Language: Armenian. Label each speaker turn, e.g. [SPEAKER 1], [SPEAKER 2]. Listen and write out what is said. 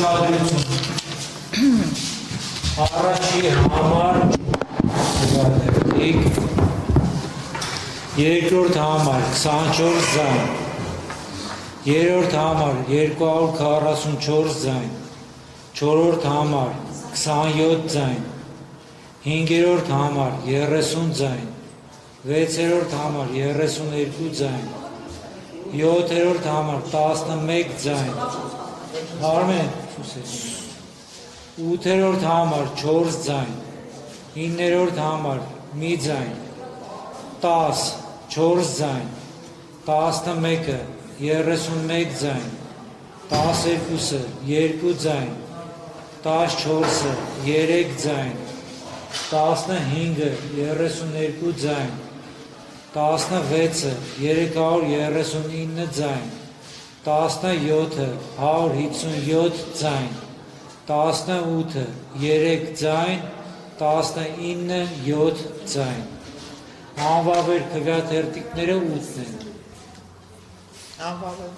[SPEAKER 1] ուշադրություն առաջի համար երկրորդ համար 24 ձայն երրորդ համար 244 ձայն չորրորդ համար 27 ձայն հինգերորդ համար 30 ձայն վեցերորդ համար 32 ձայն յոթերորդ համար 11 ձայն Արմեն ութերորդ համար 4 ձայն իններորդ համար մի ձայն 10 4 ձայն 11-ը 31 ձայն 12-ը 2 ձայն 14-ը 3 ձայն 15-ը 32 ձայն 16-ը 339 ձայն 17-ը 157 ձայն 18-ը 3 ձայն 19-ը 7 ձայն Անվավեր քվեաթերթիկները 8-ն են
[SPEAKER 2] Անվավեր